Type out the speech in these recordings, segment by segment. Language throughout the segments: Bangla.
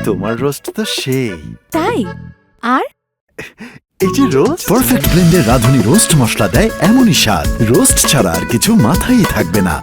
তোমার রোস্ট তো সেই। তাই? আর এই যে রোস্ট পারফেক্ট ব্লেন্ডের রাঁধুনি রোস্ট মশলা দেয় এমনই স্বাদ, রোস্ট ছাড়া আর কিছু মাথায় থাকবে না।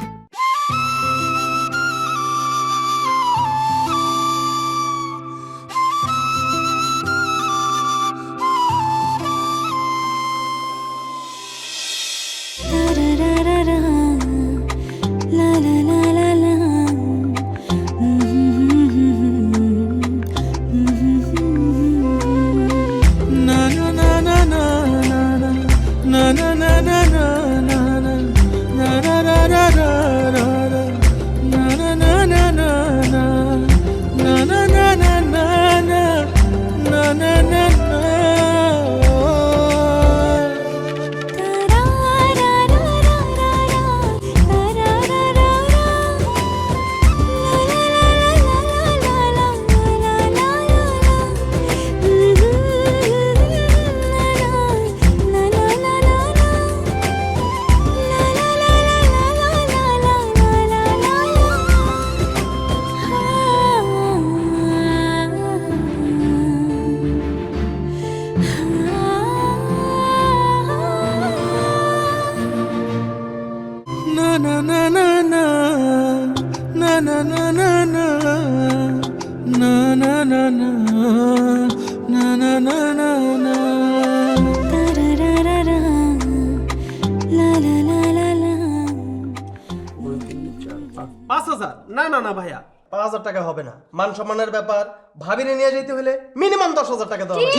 না ভাইয়া 5,000 টাকা হবে না, মান সম্মানের ব্যাপার, ভাবিনে নিয়ে যেতে হলে মিনিমাম 10,000 টাকা দেওয়া হবে।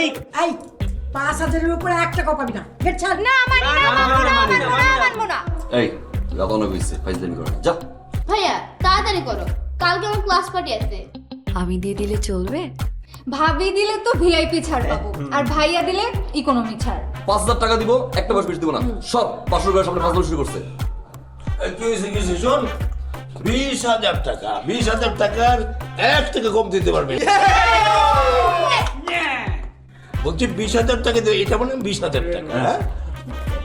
ঠিক। এই 5,000 এর উপরে 1 টাকা পাবি না। হেড ছাড়। না মানবো না। এই লাগানো হইছে ফাইজলামি করো যা। ভাইয়া তাড়াতাড়ি করো, কালকে আমার ক্লাস পার্টি আছে। আমি দিয়ে দিলে চলবে? ভাবি দিলে তো ভিআইপি ছাড় পাবো, আর ভাইয়া দিলে ইকোনমি ছাড়। 5,000 টাকা দিব, একটা মাস বেশি দিব না। সব 500 টাকার সামনে ফাজলামি শুরু করছে। কি হয়েছে শোন, 20,000 টাকা, 20,000 টাকার 1 টাকা কম দিতে পারবে। বলছি 20,000 টাকা দেবে, এটা মানে 20,000 টাকা। হ্যাঁ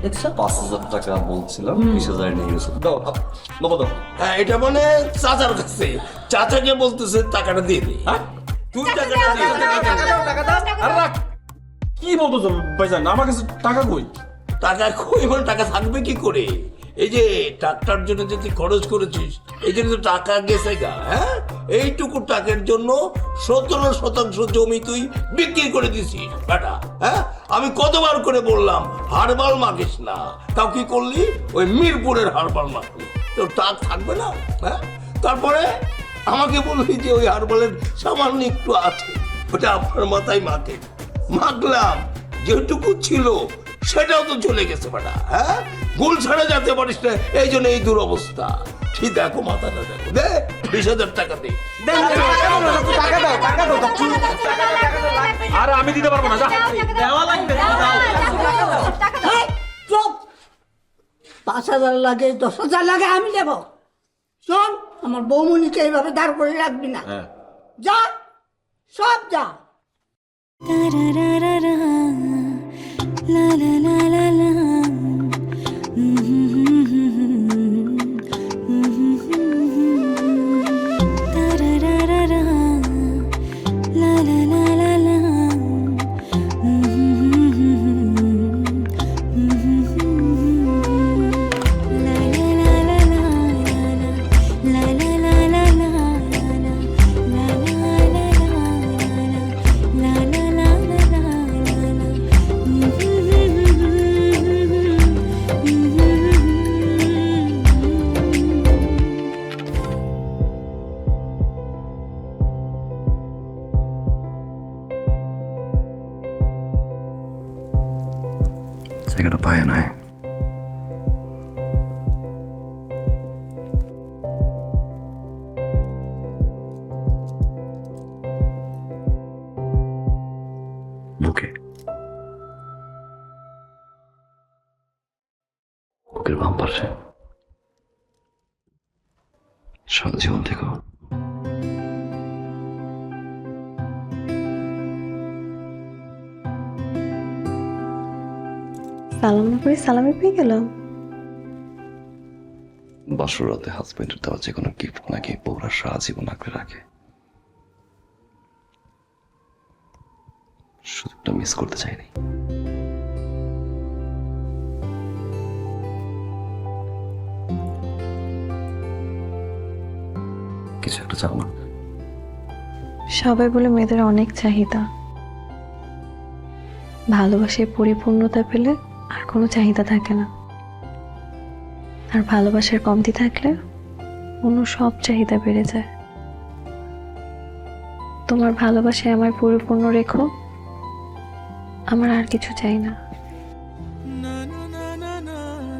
দেখছো? 5,000 টাকা বলছিলাম, 20,000 নিয়ে গেছো। দাও বাবা দাও। হ্যাঁ, এটা মানে চাচার কাছে, চাচাকে বলতেছে টাকাটা দিয়ে দে। হ্যাঁ তুই টাকাটা দিয়ে দে। আর রাখ। কি বলতো ভাইজান, আমার কাছে টাকা কই? টাকা কই মানে টাকা থাকবে কি করে? এই যে ট্রাক্টর জন্য যে তুই খরচ করেছিস, এই জন্য তো টাকা গেছে গা। হ্যাঁ এইটুকু টাকার জন্য 17% জমি তুই বিক্রি করে দিছিস বেটা। হ্যাঁ আমি কতবার করে বললাম হারবাল মাখিস না, তাও কি করলি? ওই মিরপুরের হারবাল মাখলি, তোর টাক থাকবে না। হ্যাঁ তারপরে আমাকে বললি যে ওই হারবালের সামান্য একটু আছে, ওটা আপনার মাথায় মাখে। মাখলাম, যেটুকু ছিল সেটাও তো চলে গেছে বেটা। হ্যাঁ গুল ছাড়া যেতে পারিস না, এই জন্য এই দুরবস্থা। ঠিক দেখো মাথাটা দেখো, দে 20,000 টাকা দে। আর আমি দিতে পারবো না, যা। দেওয়া লাগবে। এই চুপ। 5,000 লাগে, 10,000 লাগে, আমি দেব। শোন, আমার বৌমনিকে এইভাবে দাঁড় করে রাখবি না। যা, সব যা। জায়গাটা পায় নাই। বুকে, বুকের বাম পাশে সারা জীবন থেকে। সালাম না করে সালামে পেয়ে গেল। বাসরাতে হাজবেন্ডের দেওয়া যে কোনো গিফট নাকি বউরা সারা জীবন আঁকড়ে রাখে। সুযোগটা মিস করতে চাইনি। কিছু একটা চাও না? সবাই বলে মেয়েদের অনেক চাহিদা, ভালোবাসায় পরিপূর্ণতা পেলে আর কোনো চাহিদা থাকে না, আর ভালোবাসার কমতি থাকলে অন্য সব চাহিদা বেড়ে যায়। তোমার ভালোবাসায় আমায় পরিপূর্ণ রেখো, আমার আর কিছু চাই না।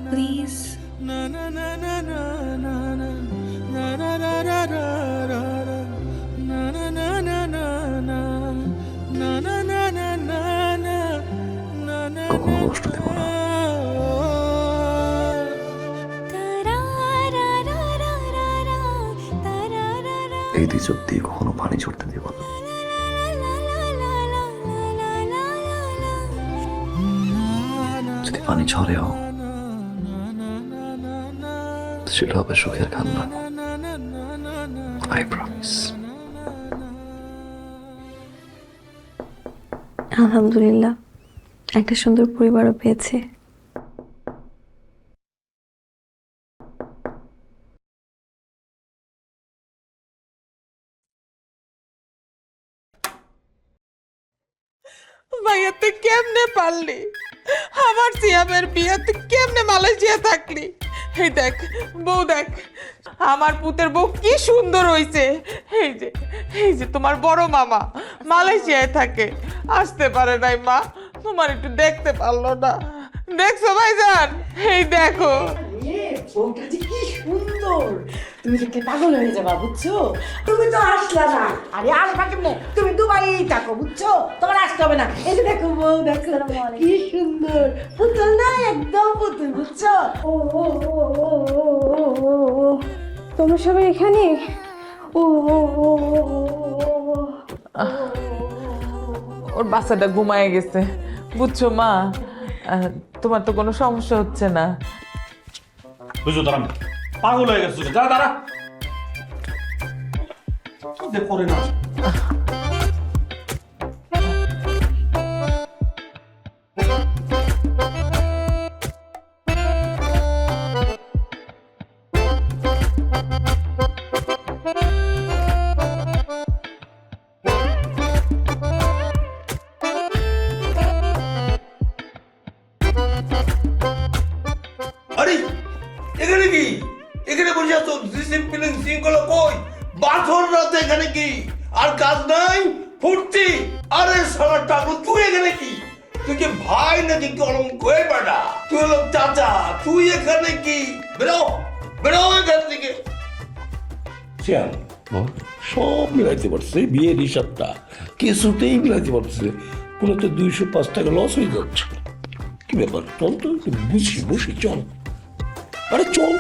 প্লিজ। কখনো কষ্ট দেব না। এই দুই চোখ দিয়ে কখনো পানি ঝরতে দেব না। যদি পানি ঝরেও সেটা হবে সুখের কান্না। I promise. আলহামদুলিল্লাহ, একটা সুন্দর পরিবারও পেয়েছি। ভাইয়া তুই কেমনে পারলি? আমার সিয়ামের বিয়ে তুই কেমনে মালয়েশিয়া থাকলি? এই দেখ বউ, দেখ আমার পুতের বউ কি সুন্দর হইছে। এই যে তোমার বড় মামা মালয়েশিয়ায় থাকে, আসতে পারে নাই মা, তোমার একটু দেখতে পারলো না। দেখছো ভাইজান? এই দেখো বউটা যে কি সুন্দর, তুমি দেখে পাগল হয়ে যাবা, বুঝছো? তুমি তো আসলা না, আরে আসবা কেমনে? তুমি দুবাই থাকো, বুঝছো? তোমার আসতে হবে না। এই যে দেখো বউ, দেখো কি সুন্দর পুতুল না, একদম পুতুল, বুঝছো? ও ও ও ও ও ও, তোমরা সবাই এখানে? ও ও ও ওর বাচ্চাটা ঘুমায় গেছে, বুঝছো মা? তোমার তো কোনো সমস্যা হচ্ছে না? বুঝছো দাঁড়ান, পাগল হয়ে গেছো, দাঁড়া দাঁড়া করে না। আরে এখানে কি? এখানে বসে আছো, ডিসিপ্লিন শৃঙ্খলা কই? বাছর রাতে এখানে কি? আর কাজ নাই, ফুর্তি? আরে সারা টাকু, তুই এখানে কি? তুই কি ভাই নাকি কলঙ্ক? বেটা তুই হলো চাচা, তুই এখানে কি? বেরো বেরো এখান থেকে। শ্যাম সব মিলাইতে পারছে, বিয়ের হিসাবটা কিছুতেই মিলাইতে পারছে। কোনো তো 205 টাকা লস হয়ে যাচ্ছে। কি ব্যাপার? চল তো একটু বুঝি, বসি, চল। আরে চল।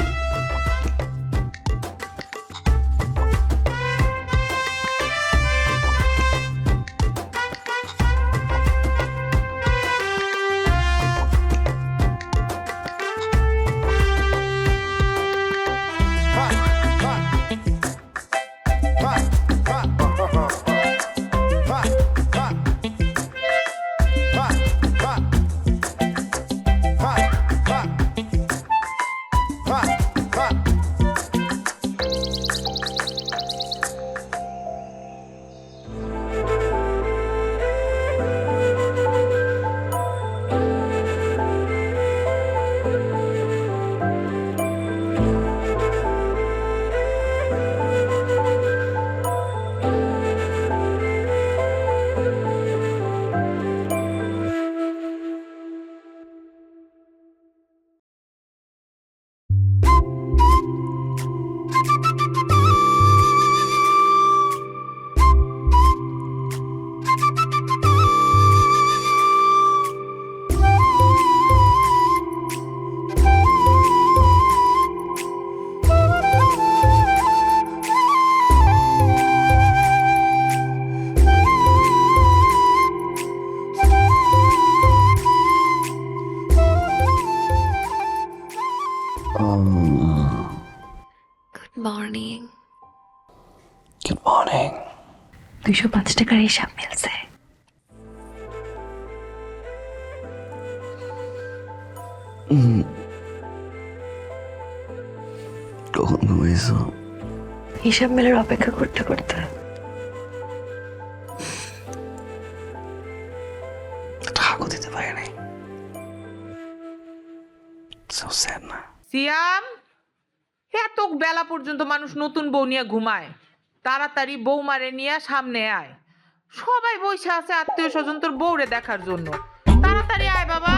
মর্নিং। Good morning. 205 টাকার হিসাব মিলছে। কখন ঘুমিয়েছ? হিসাব মেলার অপেক্ষা করতে করতে। টাকা দিতে পারি নাই। So sad না? সিয়াম, এত বেলা পর্যন্ত মানুষ নতুন বউ নিয়ে ঘুমায়। তাড়াতাড়ি বৌমারে নিয়ে সামনে আয়। সবাই বসে আছে আত্মীয় স্বজন তোর বউরে দেখার জন্য। তাড়াতাড়ি আয় বাবা।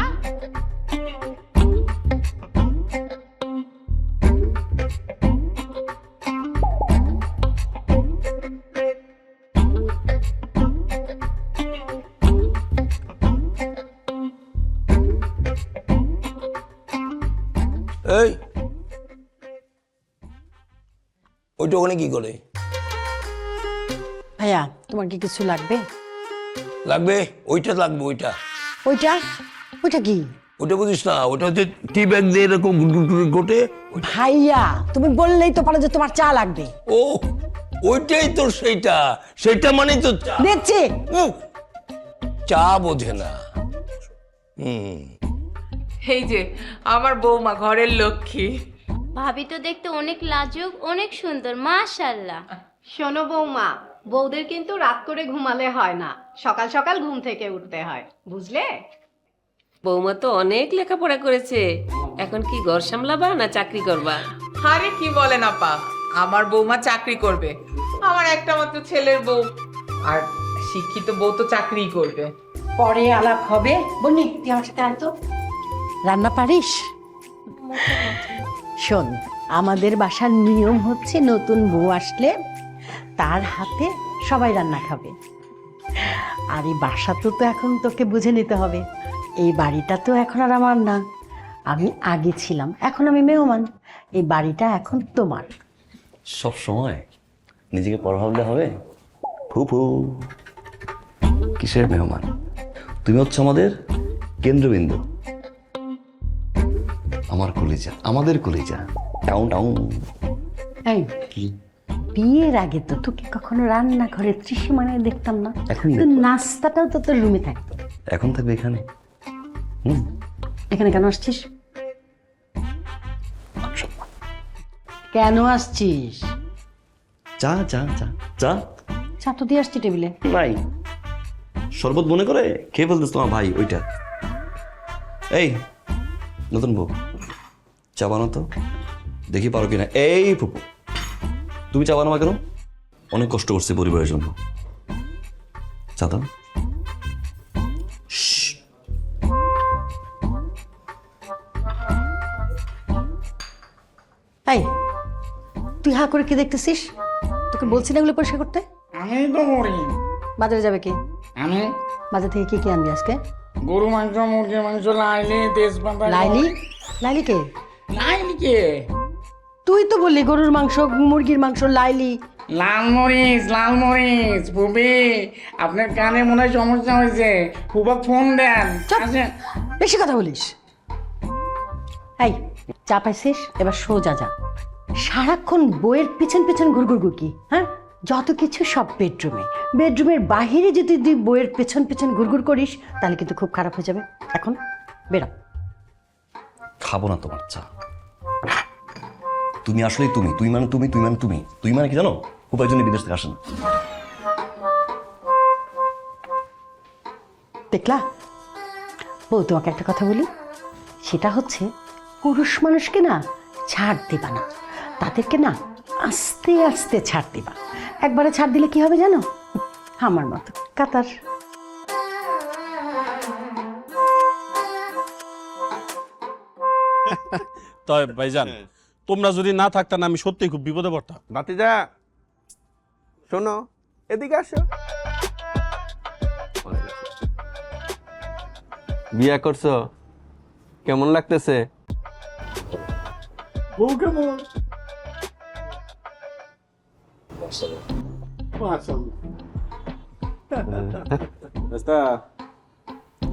এই ওইটা ওখানে কি করে? ভাইয়া তোমার কি কিছু লাগবে? লাগবে? ওইটা লাগবে। ওইটা ওইটা ওইটা কি? ওইটা বুঝিস না? ওটা হচ্ছে টি ব্যাগ দিয়ে এরকম গোটে। ভাইয়া তুমি বললেই তো পারো যে তোমার চা লাগবে। ও ওইটাই তো সেইটা। সেইটা মানে তো চা। দেখছি চা বোঝে না। এই যে আমার বৌমা ঘরের লক্ষ্মী। ভাবি তো দেখতে অনেক লাজুক, অনেক সুন্দর, মাশাআল্লাহ। শোনো বৌমা, বউদের কিন্তু রাত করে ঘুমালে হয় না, সকাল সকাল ঘুম থেকে উঠতে হয়, বুঝলে? বৌমা তো অনেক লেখাপড়া করেছে, এখন কি ঘর সামলাবা না চাকরি করবা? আরে কি বলেন আপা, আমার বৌমা চাকরি করবে। আমার একটা মাত্র ছেলের বউ, আর শিক্ষিত বউ তো চাকরি করবে। পরে আলাপ হবে। বনি তুই আমার সাথে আয় তো। রান্না পারিস? শোন, আমাদের বাসার নিয়ম হচ্ছে নতুন বউ আসলে তার হাতে সবাই রান্না খাবে। আর এই বাসা তো এখন তোকে বুঝে নিতে হবে। এই বাড়িটা তো এখন আর আমার না, আমি আগে ছিলাম, এখন আমি মেহমান। এই বাড়িটা এখন তোমার। সব সময় নিজেকে পর ভাবলে হবে? ফুফু, কিসের মেহমান? তুমি হচ্ছে আমাদের কেন্দ্রবিন্দু, আমার কলিজা, আমাদের কলিজা। Town town. এই কি বিয়ের আগে তো তোকে কখনো রান্নাঘরে ত্রিসীমানায় দেখতাম না। এখন তো দেখবো। নাস্তাটাও তো তোর রুমে থাকতো। এখন থাকবে এখানে। এখানে কেন আসছিস? কেন আসছিস? চা চা চা চা চা তো দিয়ে আসছি টেবিলে। নাই, শরবত মনে করে খেয়ে ফেলতেছ তোমার ভাই ওইটা। এই নতুন বউ, চা বানাও তো, দেখি পারো কিনা। এই ফুপু, তুমি চা বানাবা কেন? অনেক কষ্ট করছে পরিবারের জন্য, চা দাও। এই তুই হা করে কি দেখতেছিস? তোকে বলছি না এগুলো পরিষ্কার করতে। আমি তো করি। বাজারে যাবে কি? আমি বাজার থেকে কি কি আনবি আজকে? গরু মাংস, মুরগির মাংস, লাইলি, তেজপাতা। লাইলি? লাইলি কে? লাইলি কে? তুই তো বললি গরুর মাংস, মুরগির মাংস, লাইলি। লাল মরিচ, লাল মরিচ। ফুবি, আপনার কানে মনে হয় সমস্যা হয়েছে, ফুবাক ফোন দেন। চুপ। আচ্ছা, বেশি কথা বলিস। এই চা পাইছিস, এবার সোজা যা। সারাক্ষণ বইয়ের পেছন পেছন ঘুরঘুর কি? হ্যাঁ, যত কিছু সব বেডরুমে। বেডরুমের বাহিরে যদি তুই বইয়ের পেছন পেছন ঘুরঘুর করিস তাহলে কিন্তু খুব খারাপ হয়ে যাবে। এখন বেরো। খাবো না তোমার চা। তুমি আসলে তুমি, তুই মানে তুমি, তুই মানে তুমি, তুই মানে কি জানো? খুব একজনই বিদেশ থেকে আসেন। দেখলা বউ, তোমাকে একটা কথা বলি, সেটা হচ্ছে পুরুষ মানুষকে না ছাড় দিবা না, তাদেরকে না আস্তে আস্তে ছাড় দিবা। একবারে ছাড় দিলে কি হবে জানো? আমার মতো কাতার। তবে ভাইজান, তোমরা যদি না থাকতেন আমি সত্যিই খুব বিপদে পড়তাম। ভাতিজা শোনো, এদিকে আসো। বিয়া করছো, কেমন লাগতেছে? বউ কেমন?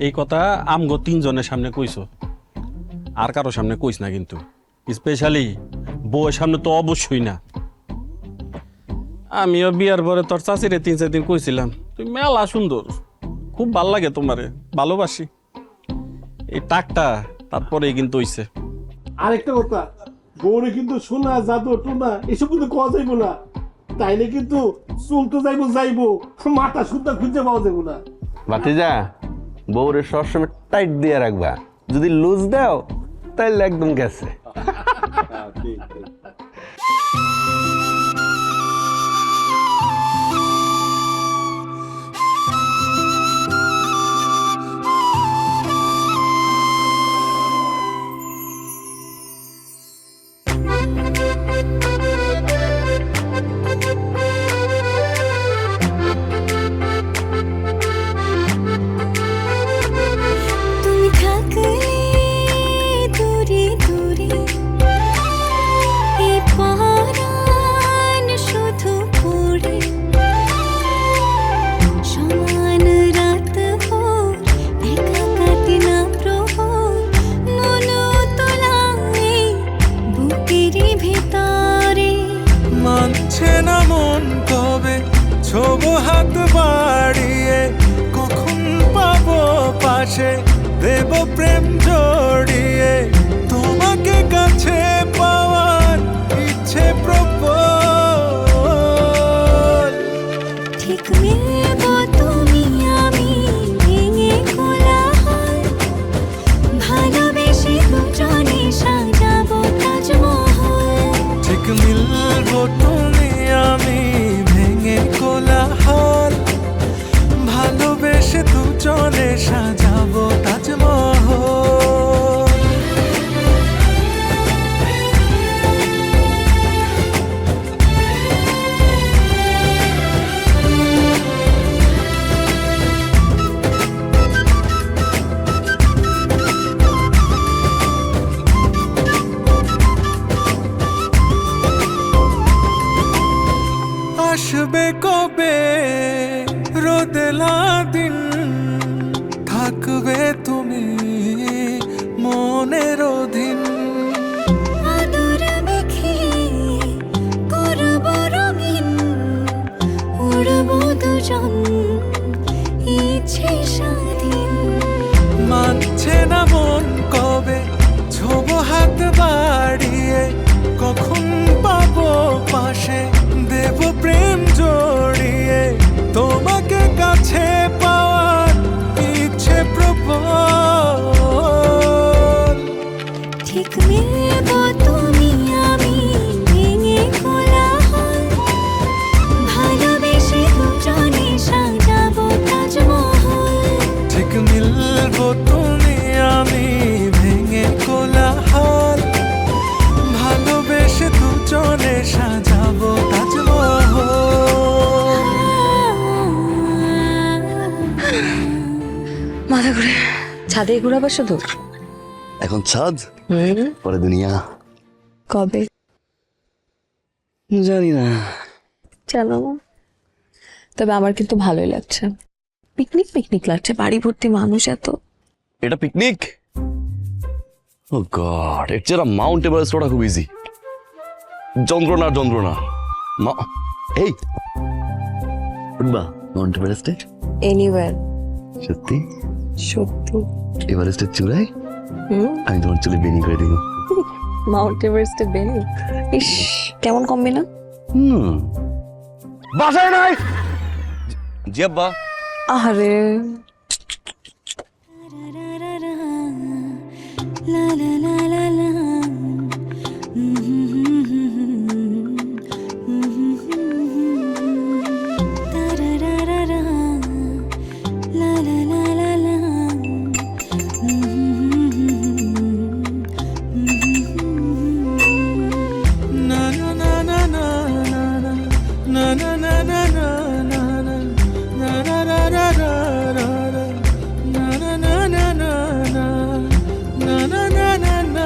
এই কথা আমগো তিনজনের সামনে কইছো, আর কারো সামনে কইস না কিন্তু, স্পেশালি বউয়ের সামনে তো অবশ্যই না। আমিও বিয়ার পরে তোর চাচিরে 3-4 দিন কইছিলাম তুই মেলা সুন্দর, খুব ভাল লাগে তোমারে, ভালোবাসি। এই টাকটা তারপরেই কিন্তু হইছে। আরেকটা কথা, বউরে কিন্তু সোনা জাদু টোনা এসব কিন্তু কোয়া যাইব না, তাইলে কিন্তু চলতে যাইবো মাথা সুদ্ধা খুঁজে পাওয়া যাবো না। ভাতিজা, বউরে সবসময় টাইট দিয়ে রাখবা, যদি লুজ দাও তাইলে একদম গেছে। তুমি থাকলে দূরে দূরে এই পরাণ শুধু পড়ে সমান রাত ভোর একা কাটে না প্রহর মন তোলায় বুকেরই ভেতরে মানছে না মন কবে ছোব হাত বাড়িয়ে কখন পাবো পাশে দেব প্রেম জড়িয়ে তোমাকে কাছে পাওয়ার ইচ্ছে প্রবল। ঠিক মিলব তুমি আমি ভেঙে কোলাহল ভালোবেসে দুজনে সাজাবো তাজমহল। ঠিক মিলবো তুমি আমি ভেঙে কোলাহল ভালোবেসে দুজনে সাজাবো তাজমহল। আসবে কবে রোদেলা দিন থাকবে তুমি মনের অধীন। আদর মেখে করব রঙিন উড়ব দুজন ইচ্ছে স্বাধীন। মানছে না মন কবে ছোব হাত বাড়িয়ে কখন পাবো পাশে দেব প্রেম জড়িয়ে তোমাকে কাছে পাওয়ার ইচ্ছে প্রবল। ঠিক মিলব তুমি আমি ভেঙে কোলাহল ভালোবেসে দুজনে সাজাবো তাজমহল। ঠিক মিলবো তুমি আমি ভেঙে কোলাহল ভালোবেসে দুজনে সাজাবো তাজমহল। মাথা ঘুরে ছাদে ঘুরাবার শুধু এখন ছাদ, পরে দুনিয়া। কবে জানি না। চলো, তবে আমার কিন্তু ভালোই লাগছে। পিকনিক পিকনিক লাগছে, বাড়ি ভর্তি মানুষ এত। এটা পিকনিক? ও গড, এর চেয়ে মাউন্ট এভারেস্ট ওটা খুব ইজি। যন্ত্রণা যন্ত্রণা। এই উঠবা মাউন্ট এভারেস্টে? এনিওয়্যার। সত্যি? সত্যি। এভারেস্টের চূড়ায় আমি তোমার চুলে বেনি করে দিব। মাউন্ট এভারেস্টে বেনি? ইস, কেমন কমবে না? বাসায় নাই জি আব্বা। আরে লা লা লা লা লা তারারারা লা লা লা লা লা না না না না না না না না না না না na na na na na na na na na na na na na na na na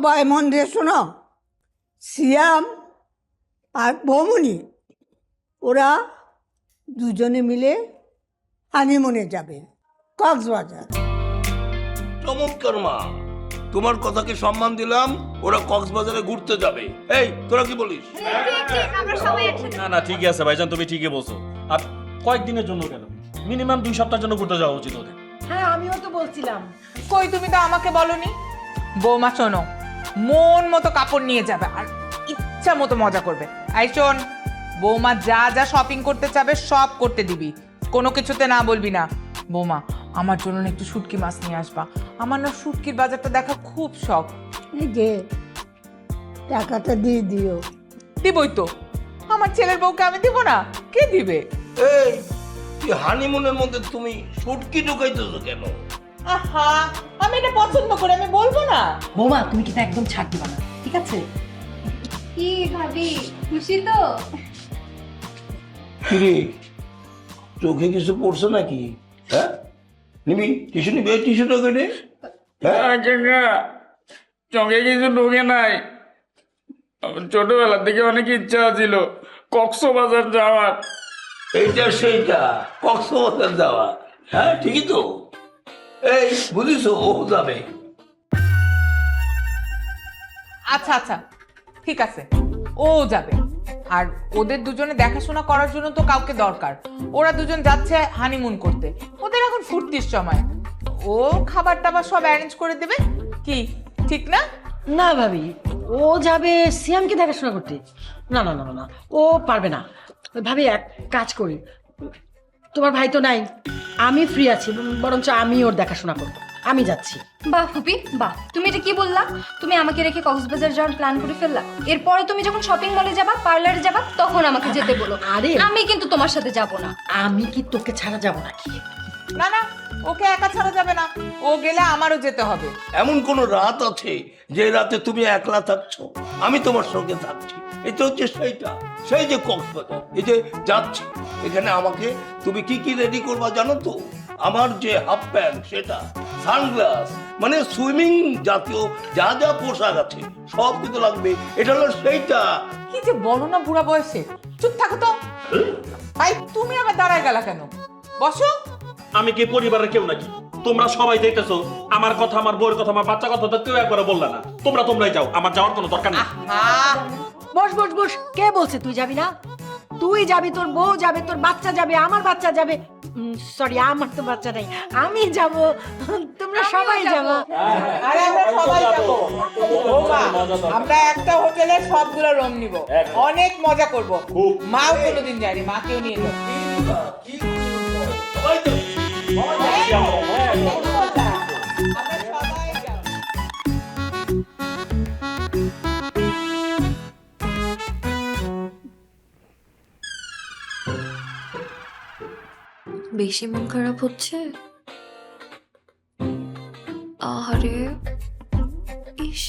সবাই মন দিয়ে শোনো, সিয়াম আর বৌমনি ওরা দুজনে মিলে হানিমুনে যাবে কক্সবাজার। চমৎকার মা, তোমার কথাকে সম্মান দিলাম। ওরা কক্সবাজারে ঘুরতে যাবে। এই তোরা কি বলিস? আমরা সবাই একসাথে না না ঠিকই আছে ভাইজান, তুমি ঠিকই বলছো। আর কয়েকদিনের জন্য কেন, মিনিমাম 2 সপ্তাহের জন্য ঘুরতে যাওয়া উচিত ওদের। হ্যাঁ আমিও তো বলছিলাম। কই তুমি তো আমাকে বলনি? বৌমা শোনো, মন মতো কাপড় নিয়ে যাবে আর ইচ্ছা মতো মজা করবে। এই শোন, বৌমা যা যা শপিং করতে চাবে সব করতে দিবি, কোনো কিছুতে না বলবি না। বৌমা আমার জন্য না একটু শুটকি মাছ নিয়ে আসবা, আমার না শুটকির বাজারটা দেখা খুব শখ। এই যে টাকাটা দিয়ে দিও। দিবই তো, আমার ছেলের বউকে আমি দিব না? কে দিবে? এই তুই হানিমুনের মধ্যে তুমি শুটকি ঢুকাইতেছো কেন? আহা, আমি এটা পছন্দ করে, আমি বলবো না? বৌমা তুমি কিন্তু একদম ছাড় দিবা না, ঠিক আছে? কি ভাবি, খুশি তো? কিরে চোখে কিছু পড়ছে নাকি? হ্যাঁ নিবি টিস্যু, নিবি টিস্যুটা কেটে। চোখে কিছু ঢুকে নাই, ছোটবেলার থেকে অনেক ইচ্ছা ছিল কক্সবাজার যাওয়ার। এইটা সেইটা কক্সবাজার যাওয়া, হ্যাঁ ঠিকই তো। এই বুঝিস ও যাবে। আচ্ছা আচ্ছা ঠিক আছে, ও যাবে। আর ওদের দুজনে দেখাশোনা করার জন্য তো কাউকে দরকার। ওরা দুজন যাচ্ছে হানিমুন করতে, ওদের এখন ফুর্তির সময়। ও খাবার টাবার সব অ্যারেঞ্জ করে দেবে, কি ঠিক না? না ভাবি, ও যাবে সিয়ামকে দেখাশোনা করতে। না না না না, ও পারবে না। ভাবি এক কাজ করি, তোমার ভাই তো নাই, আমি ফ্রি আছি, বরঞ্চ আমি ওর দেখাশোনা করবো, আমি যাচ্ছি। বাহ ফুপি বাহ, তুমি এটা কি বললা? তুমি আমাকে রেখে কক্সবাজার যাওয়ার প্ল্যান করে ফেললা। এরপরে তুমি যখন শপিং মলে যাবা, পার্লারে যাবা, তখন আমাকে যেতে বলো। আরে আমি কিন্তু তোমার সাথে যাব না। আমি কি তোকে ছাড়া যাব নাকি? না না, ওকে একা ছাড়া যাবে না, ও গেলে আমারও যেতে হবে। এমন কোন রাত আছে যে রাতে তুমি একলা থাকছো, আমি তোমার সঙ্গে থাকছি? এটা হচ্ছে সেইটা, সেই যে কক্সবাজার, এই যে যাচ্ছি, এখানে আমাকে তুমি কি কি রেডি করবা জানো তো? আমার যে হাফ প্যান্ট, সেটা সানগ্লাস, মানে সুইমিং জাতীয় যা যা পোশাক আছে সব কিছু লাগবে। এটা হলো সেইটা। কি যে বলো না বুড়া বয়সে, চুপ থাকো তো। ভাই তুমি আবার দাঁড়ায় গেলা কেন? বসো। আমি কি পরিবারের কেউ নাকি? তোমরা সবাই দেখতেছো আমার কথা, আমার বউয়ের কথা, আমার বাচ্চা কথা তো কেউ একবারও বললা না। তোমরাই যাও, আমার যাওয়ার কোনো দরকার নেই। বস বস বস, কে বলছে তুই যাবি না? তুই যাবি, তোর বউ যাবে, তোর বাচ্চা যাবে, আমার বাচ্চা যাবে। সরি, আমার তো বাচ্চা নাই, আমি যাব, তোমরা সবাই যাবো। আরে আমরা সবাই যাবো। বৌমা, আমরা একটা হোটেলে সবগুলো রুম নিব, অনেক মজা করব। মাও কোনোদিন যায়নি, মাকেও নিয়ে যাবো। বেশি মন খারাপ হচ্ছে? আরে ইস,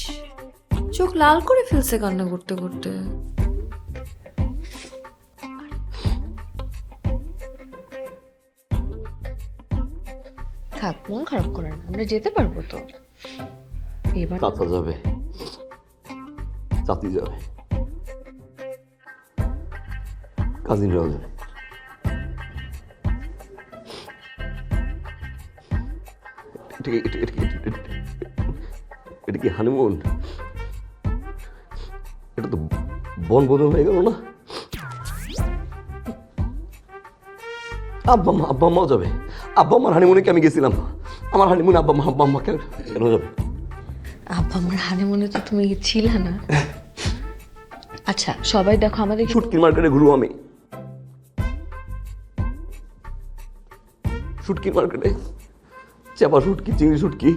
চোখ লাল করে ফেলছে কান্না করতে করতে। থাক, মন খারাপ করে না, আমরা যেতে পারবো তো এবার। চাচা যাবে, চাচি যাবে, কাজিনরাও যাবে। এটা কি হানিমুন? এটা তো বন বদল হয়ে গেল না? আব্বা মাও যাবে। আব্বা আমার হানিমুনে কি আমি গেছিলাম? আমার হানিমুনে আব্বা মা কেন যাবে? আব্বা আমার হানিমুনে তো তুমি ছিলে না। আচ্ছা সবাই দেখো আমাদের শুটকির মার্কেটে ঘুরবো আমি। শুটকির মার্কেটে চাপা শুটকি, চিংড়ি শুটকি,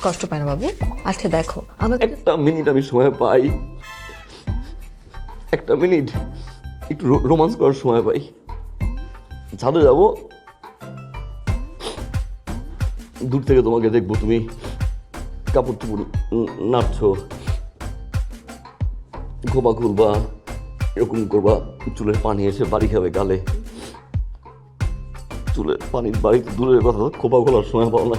কষ্ট পায় না বাবু। আচ্ছা দেখো আমাকে একটা মিনিট আমি সময় পাই, একটা মিনিট একটু রোমান্স করার সময় পাই। ছাদে যাবো, দূর থেকে তোমাকে দেখবো, তুমি কাপড় চুপড় নাড়ছো, খোপা খুলবা, এরকম করবা, চুলের পানি এসে বাড়ি খাবে গালে। চুলের পানির বাড়িতে দূরের কথা, খোপা খোলার সময় পাও না।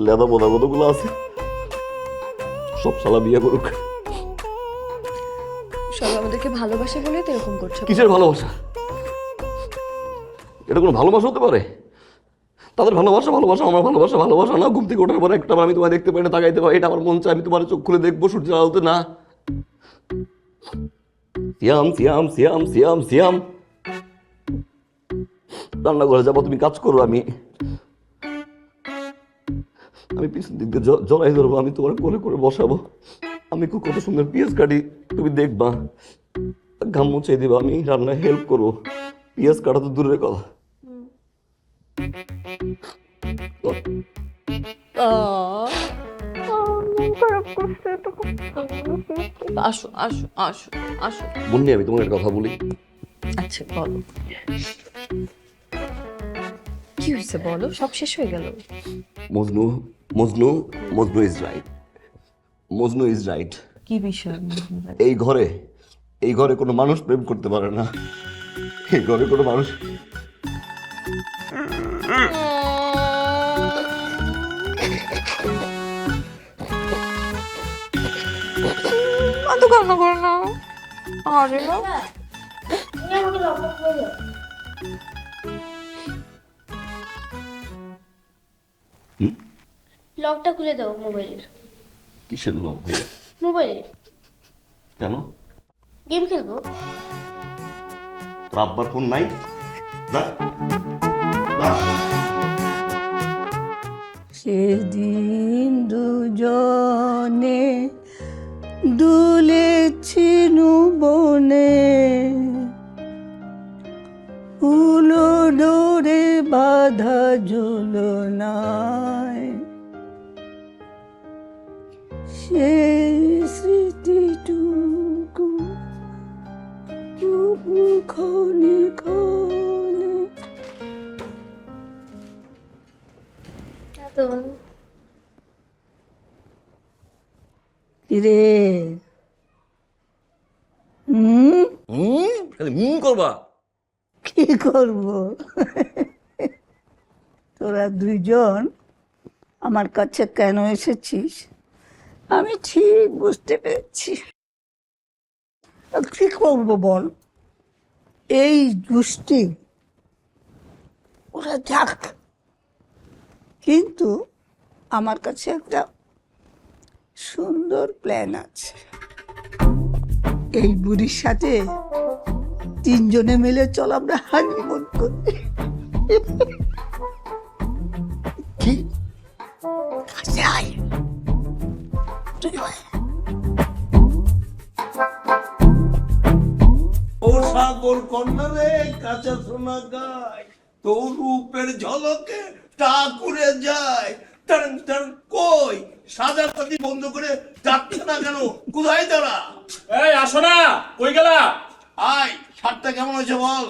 লেদা বোদা কতগুলো আছে, সব শালা বিয়ে করুক। সবাই আমাদেরকে ভালোবাসে বলে তো এরকম করছে। কিসের ভালোবাসা? এটা কোনো ভালোবাসা হতে পারে? তাদের ভালোবাসা ভালোবাসা, আমার ভালোবাসা ভালোবাসা না। ঘুম থেকে ওঠার পরে একটা আমি তোমায় দেখতে পাই না, তাকাইতে পারি, এটা আমার মন চায় আমি তোমার চোখ খুলে দেখবো সূর্যের আলোতে না। সিয়াম সিয়াম সিয়াম সিয়াম সিয়াম, রান্নাঘরে যাবো, তুমি কাজ করো, আমি পিছন দিক দিয়ে জড়াই ধরবো, আমি তোমার কোলে করে বসাবো, আমি খুব কত সুন্দর পেঁয়াজ কাটি, তুমি দেখবা, ঘাম মুছিয়ে দিবা, আমি রান্নায় হেল্প করবো। পেঁয়াজ কাটা তো দূরের কথা। আসো আসো আসো আসো। বন্যি, আমি তোমাকে একটা কথা বলি। আচ্ছা বলো, কি হয়েছে বলো, সব শেষ হয়ে গেল? Majnu Majnu Majnu is right, Majnu is right. কি বিষয়? এই ঘরে কোনো মানুষ প্রেম করতে পারে না। এই ঘরে কোনো মানুষ কান্না করে না। আরে না, লকটা খুলে দাও মোবাইলের। কিসের লোক? মোবাইলের। কেন? গেম খেলবো। তোর আব্বার ফোন নাই? সেদিন দুজনে দুলেছি বনে, ফুল ডোরে বাধা ঝুলনায়, সেই স্মৃতিটুকু ক্ষণে ক্ষণে। রে করবা? কি করব? তোরা দুইজন আমার কাছে কেন এসেছিস আমি ঠিক বুঝতে পেরেছি। কি করব বল? এই গোষ্ঠী ওরা যাক, কিন্তু আমার কাছে একটা সুন্দর প্ল্যান আছে। এই বুড়ির সাথে তিনজনে মিলে চল আমরা হানিমুন করি। কি আয় তুই ও সাগর কন্যা রে, কাঁচা সোনা গায়, তোর রূপের ঝলকে ঠাকুরে যায়। টান টান কই সাজা পাতি বন্ধ করে যাচ্ছে না কেন? কোথায় তারা? এই আসো না, কই গেলা? আয়, শার্টটা কেমন হয়েছে বল?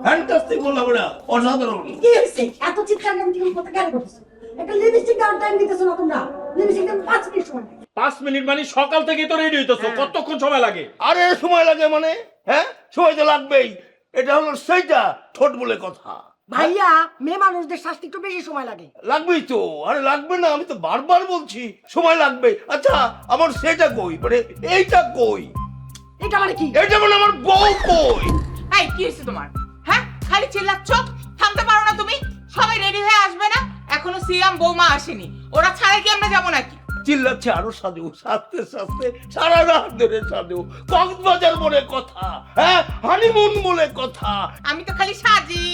ফ্যান্টাস্টিক বললাম না, অসাধারণ। কি হয়েছে? এত চিৎকার কেন করছো? একটা লিপস্টিক দেওয়ার টাইম দিতেছো না তোমরা? লিপস্টিক 5 মিনিট সময়। 5 মিনিট মানে সকাল থেকে তো রেডি হইতেছো, কতক্ষণ সময় লাগে? আরে সময় লাগে মানে? হ্যাঁ, সময় তো লাগবেই। এটা হলো সেইটা ঠোঁট বলে কথা। ভাইয়া, মেয়ে মানুষদের শাস্তি একটু বেশি সময় লাগে। লাগবেই তো। আরে লাগবে না, আমি তো বারবার বলছি সময় লাগবে। আচ্ছা, আমার সেটা কই, মানে এইটা কই? এটা মানে কি? এটা মানে আমার বউ কই? এই কি হয়েছে তোমার? হ্যাঁ, খালি চিল্লাচ্ছ, থামতে পারো না তুমি? সবাই রেডি হয়ে আসবে না? এখনো সিয়াম বৌমা আসেনি, ওরা ছাড়া কি আমরা যাবো নাকি? চিল্লাচ্ছে আরো সাধু, সাজতে সাজতে সারা রাত ধরে সাধু। কক্সবাজার বলে কথা, হ্যাঁ, হানিমুন বলে কথা। আমি তো খালি সাজি,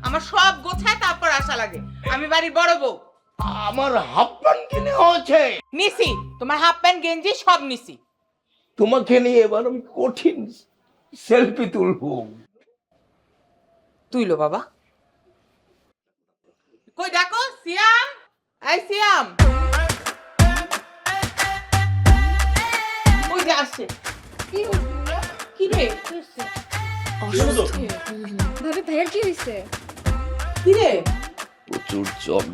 আমার সব গোছায় তারপর আসা লাগে। আমি বাড়ির বড় বউ। আমার হাফ প্যান্ট কিনে হয়েছে। নিছি, তোমার হাফ প্যান্ট গেঞ্জি সব নিছি। তোমাকে নিয়ে এবার আমি কঠিন সেলফি তুলবো। তুইলো বাবা। কই ডাকো সিয়াম, এই সিয়াম। ওই যে আসছে। কি রে? ভাবি ভাইয়ের কি হয়েছে? কি রে? প্রচুর জ্বর।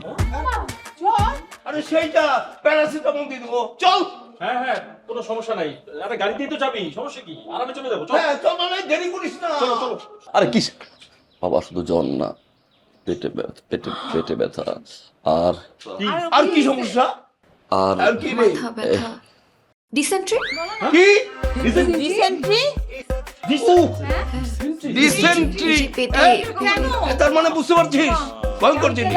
চল। আরে সেইটা প্যারাসিটামল দিয়ে দেবো, চল। হ্যাঁ হ্যাঁ, কোনো সমস্যা নাই, আরে গাড়িতেই তো যাবি, সমস্যা কি, আরামে চলে যাবো। চল হ্যাঁ চল না, দেরি করিস না। চলো চলো। আরে কি বাবা, শুধু জ্বর না, পেটে ব্যথা আর আর কি সমস্যা? আর আর কি রে? ডিসেন্ট্রি? কি রিসেন্টলি ডিসেন্ট্রি? তার মানে বুঝতে পারছিস ভয়ঙ্কর জিনিস।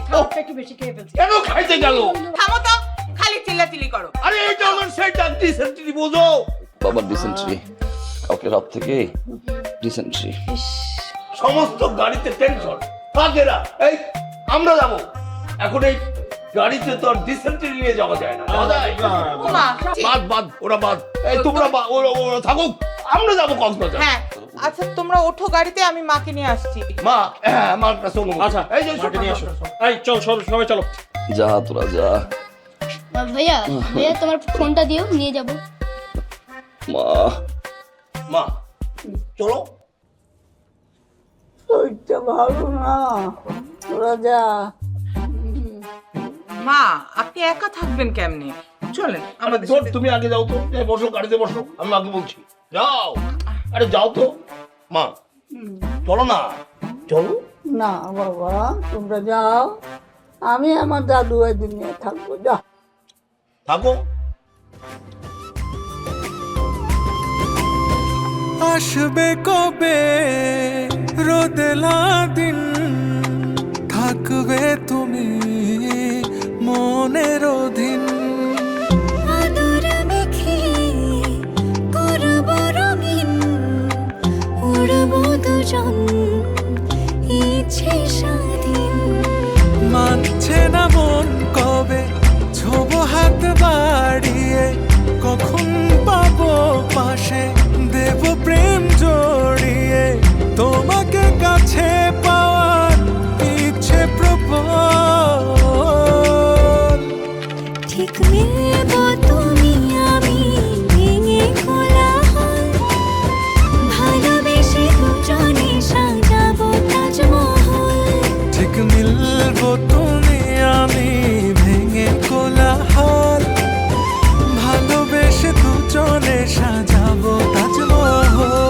খাবারটা একটু বেশি খেয়ে ফেলছি। কেন খাইতে গেল? থামো তো, খালি চিল্লাচিল্লি করো। আরে এটা আমার সেটা ডিসেন্ট্রি বোঝো। বাবার ডিসেন্ট্রি, কালকে রাত থেকে ডিসেন্ট্রি। সমস্ত গাড়িতে টেনশন কাকেরা। এই আমরা যাবো এখন, এই গাড়িতে তো আর ডিসেন্ট্রি নিয়ে যাওয়া যায় না। যাওয়া যায়? বাদ ওরা বাদ। এই তোমরা ওরা থাকুক, আমরা যাবো কক্সবাজার। হ্যাঁ আচ্ছা, তোমরা ওঠো গাড়িতে, আমি মাকে নিয়ে আসছি। মা, হ্যাঁ আমার কাছে আচ্ছা এই যে মাকে নিয়ে আসো। এই চল সবাই চলো। যা তোরা যা। ভাইয়া ভাইয়া তোমার ফোনটা দিও, নিয়ে যাব। মা চলো। ওইটা ভালো না, তোরা যা। মা আপনি একা থাকবেন কেমনে? চলেন আমাদের তোর তুমি আগে যাও তো, এই বসো গাড়িতে বসো, আমি আগে বলছি যাও। আরে যাও তো মা, চলো না, চলো না বাবা, তোমরা যাও, আমি আমার দাদু একদিন নিয়ে থাকবো। যা থাকো। আদর মেখে করব রঙিন, উড়ব দুজন ইচ্ছে স্বাধীন। মানছে না মন কবে ছোব হাত বাড়িয়ে, কখন পাবো পাশে দেব প্রেম জড়িয়ে। তোমাকে কাছে পাওয়ার ইচ্ছে প্রবল। ঠিক মিলব তুমি আমি ভেঙে কোলাহল, ভালোবেসে দুজনে সাজাবো তাজমহল। ঠিক মিলবো তুমি আমি ভেঙে কোলাহল, ভালোবেসে দুজনে সাজাবো তাজমহল।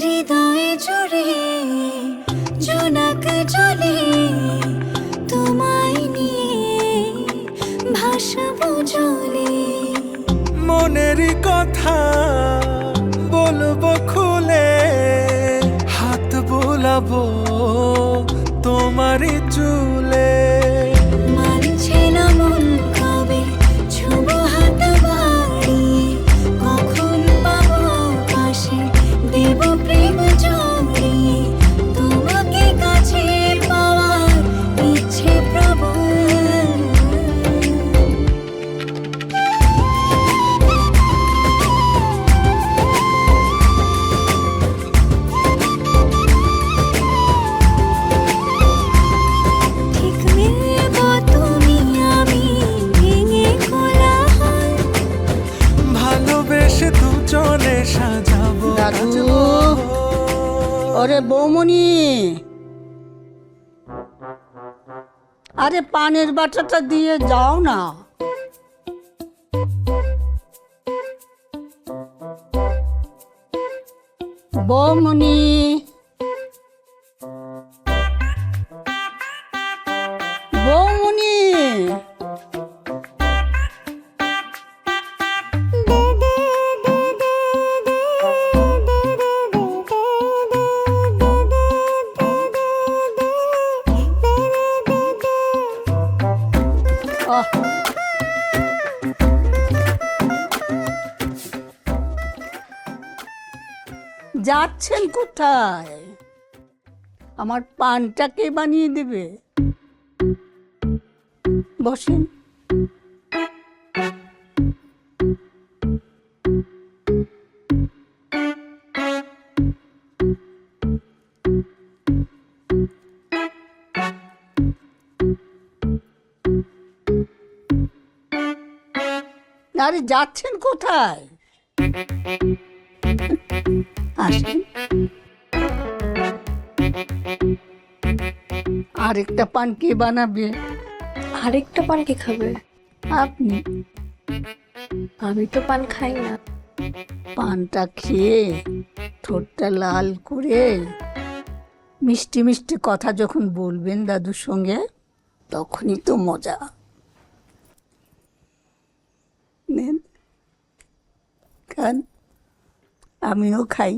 হৃদয়ে জুড়ে জোনাক জলে, তোমায় নিয়ে ভাসবো জলে। মনেরই কথা বলবো খুলে, হাত বোলাবো তোমারই চুলে। মানছে না মন কবে ছুব হাত বাড়িয়ে, কখন পাবো পাশে দেব প্রেম জড়িয়ে। তোমাকে কাছে পাওয়ার ইচ্ছে প্রবল। ঠিক মিলব তুমি আমি ভেঙে কোলাহল, ভালোবেসে দুজনে সাজাবো দাদু, তাজমহল। ওরে বৌমনি, আরে পানের বাটাটা দিয়ে যাও না। বৌমনি, বৌমনি, আহ, যাচ্ছেন কোথায়? আমার পানটা কে বানিয়ে দেবে? বসেন। আরে যাচ্ছেন কোথায়? আসেন। আরেকটা পান কে বানাবে? আরেকটা পান কে খাবে? আপনি। আমি তো পান খাই না। পানটা খেয়ে ঠোঁটটা লাল করে মিষ্টি মিষ্টি কথা যখন বলবেন দাদুর সঙ্গে, তখনই তো মজা। নেন খান, আমিও খাই।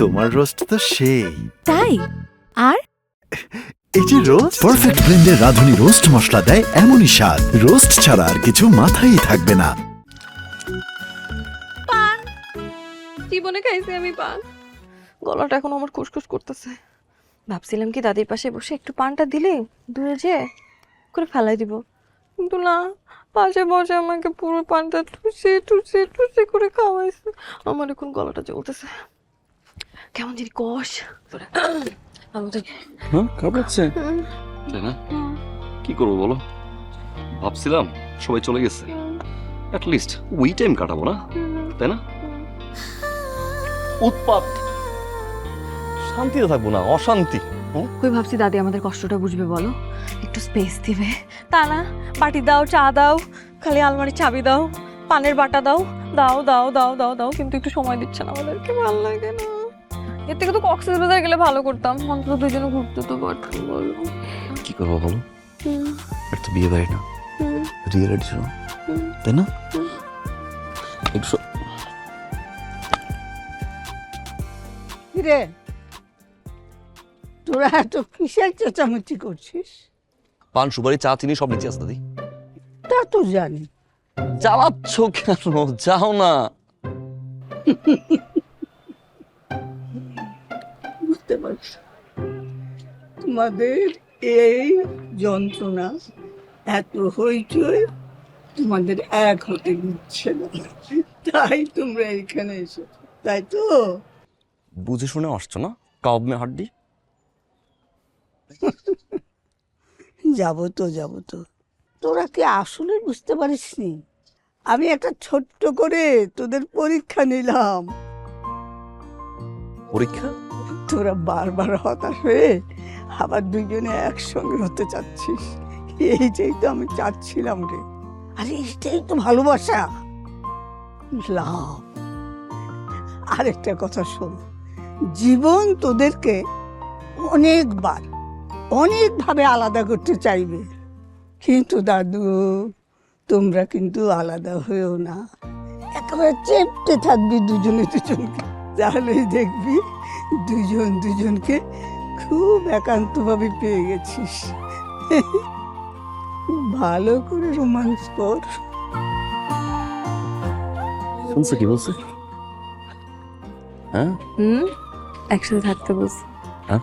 তোমার রোস্ট তো সেই। তাই? আর এই যে রোস্ট পারফেক্ট ব্লেন্ডের রাঁধুনি রোস্ট মশলা দেয় এমনই স্বাদ, রোস্ট ছাড়া আর কিছু মাথায় থাকবে না। পান জীবনে খাইছি আমি পান, গলাটা এখন আমার খুশখুশ করতেছে। ভাবছিলাম কি দাদির পাশে বসে একটু পানটা দিলে দূরে যে করে ফেলাই দিব, কিন্তু না, পাশে বসে আমাকে পুরো পানটা টুসে টুসে টুসে করে খাওয়াইছে। আমার এখন গলাটা জ্বলতেছে, কেমন জানি কষ। হ্যাঁ, খারাপ লাগছে তাই না? কি করবো বলো, ভাবছিলাম সবাই চলে গেছে, অ্যাটলিস্ট ওই টাইম কাটাবো না, তাই না? উৎপাত, শান্তিতে থাকবো না, অশান্তি। কই ভাবছি দাদি আমাদের কষ্টটা বুঝবে বলো, একটু স্পেস দিবে। তা না, বাটি দাও, চা দাও, খালি আলমারি চাবি দাও, পানের বাটা দাও, দাও দাও দাও দাও দাও, কিন্তু একটু সময় দিচ্ছে না আমাদেরকে, ভালো লাগে না। এর থেকে তো কক্সবাজার গেলে ভালো করতাম, অন্তত দুজনে ঘুরতে তো পারতাম। বলো কি করবো বলো, এটা তো বিয়ে বাড়ি না, রিয়েলিটি শো, তাই না? একটু রে, তোরা এত কিসের চেঁচামেচি করছিস? পান সুপারি চা চিনি সব নিচে আছে দাদি। তা তো জানি। জ্বালাচ্ছ কেন, যাও না। বুঝতে পারছি তোমাদের এই যন্ত্রণা, এত হইচই তোমাদের এক হতে দিচ্ছে না, তাই তোমরা এখানে এসেছো, তাই তো? বুঝে শুনে আসছো না, কাব মে হাড্ডি। যাবো তো, তোরা কি আসলে বুঝতে পারিসনি? আমি একটা ছোট্ট করে তোদের পরীক্ষা নিলাম। পরীক্ষা? তোরা বারবার হতাশ হয়ে আবার দুজনে একসঙ্গে হতে চাচ্ছিস, এইটাই তো আমি চাচ্ছিলাম রে। আরে এইটাই তো ভালোবাসা, লাভ। আরেকটা কথা শোন, জীবন তোদেরকে অনেকবার অনেকভাবে আলাদা করতে চাইবে, কিন্তু দাদু তোমরা কিন্তু আলাদা হয়েও না, একেবারে চেপটে থাকবি দুজনে দুজনকে, তাহলেই দেখবি দুজন দুজনকে খুব একান্তভাবে পেয়ে গেছিস। ভালো করে রোমান্স কর। শুনছো কি বলছে? হ্যাঁ, একসাথে থাকতে বলছে, হ্যাঁ,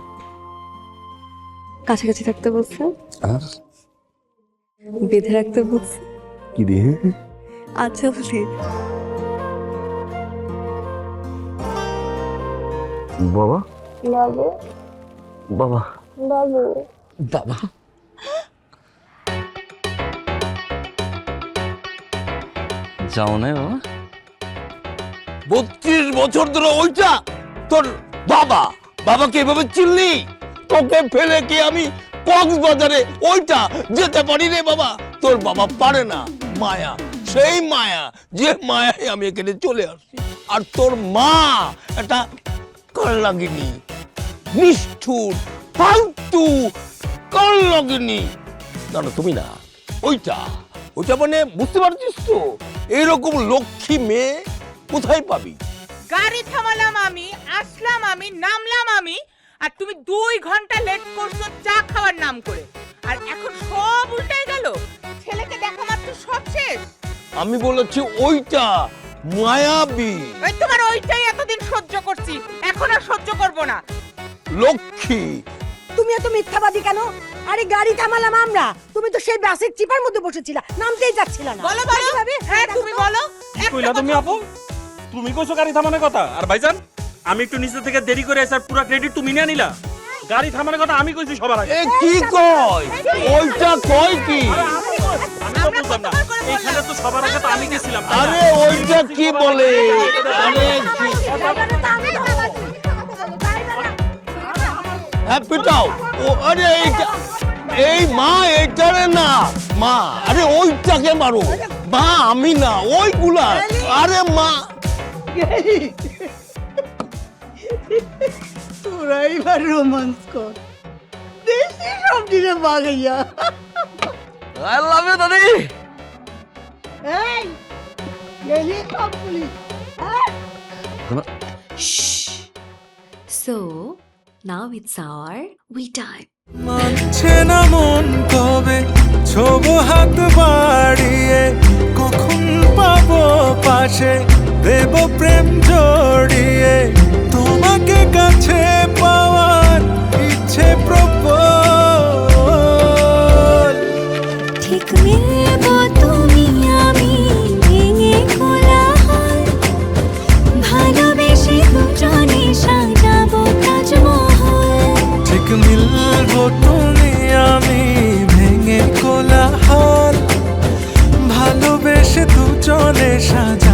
কাছাকাছি থাকতে বলছে, আর বেঁধে রাখতে বলছে। কি দিয়ে? আচ্ছা বলি, বাবা বাবু বাবা বাবু বাবা। যাও না বাবা। 32 বছর ধরে ওইটা তোর বাবা, বাবাকে এভাবে চিনলি? তোকে ফেলে কি আমি কক্সবাজারে ওইটা যেতে পারি রে বাবা? তোর বাবা পারে না, মায়া, সেই মায়া, যে মায়ায় আমি এখানে চলে আসি। আর তোর মা একটা কাল লাগেনি, নিষ্ঠুর, ফালতু, কাল লাগেনি। না না, তুমি না, ওইটা ওইটা মানে বুঝতে পারছিস তো? এইরকম লক্ষ্মী মেয়ে কোথায় পাবি? গাড়ি থামালাম আমি, আসলাম আমি, নামলাম আমি, আর তুমি 2 ঘন্টা লেট করছো চা খাওয়ার নাম করে। আর এখন সব উল্টাই গেল, ছেলেকে দেখা মাত্র সব শেষ। আমি বলেছি ওইটা মায়াবী। ওই তোমার ওইটাই এতদিন সহ্য করছি, এখন আর সহ্য করব না। লক্ষ্মী, তুমি এত মিথ্যাবাদী কেন? আরে গাড়ি থামালাম আমরা, তুমি তো সেই বাসের চিপার মধ্যে বসেছিলা, নামতেই যাচ্ছিলা না। বলো বলো, হ্যাঁ তুমি বলো। কইলা তুমি আপু, তুমি কইছো গাড়ি থামানোর কথা, আর ভাইজান আমি একটু নিচে থেকে দেরি করে আসার পুরো ক্রেডিট তুমি নিয়ে নিলা। গাড়ি থামানোর কথা আমি কইছি সবার আগে। এ কি কয় ওইটা কয় কি? আমি তো বুঝলাম না, এইখানে তো সবার আগে তো আমি গেছিলাম। আরে ওইটা কি বলে? আরে হ্যাঁ পিটাও। ও আরে এই মা এইটারে না মা, আরে ওইটাকে মারো মা, আমি না ওইগুলা। আরে মা তোরা এবার রোমান্স কর, দেশি সবজিরে বাগাইয়া। আই লাভ ইউ দাদি। এই গেলি সবগুলি। So, now it's our we time. মানছে না মন কবে ছোব হাত বাড়িয়ে, কখন পাবো পাশে দেব প্রেম জড়িয়ে, তোমাকে কাছে পাওয়ার ইচ্ছে প্রবল। ঠিক মিলবো তুমি আমি ভেঙে কোলাহল, ভালোবেসে দুজনে সাজাবো তাজমহল। ঠিক মিলবো তুমি আমি ভেঙে কোলাহল, ভালোবেসে দুজনে সাজ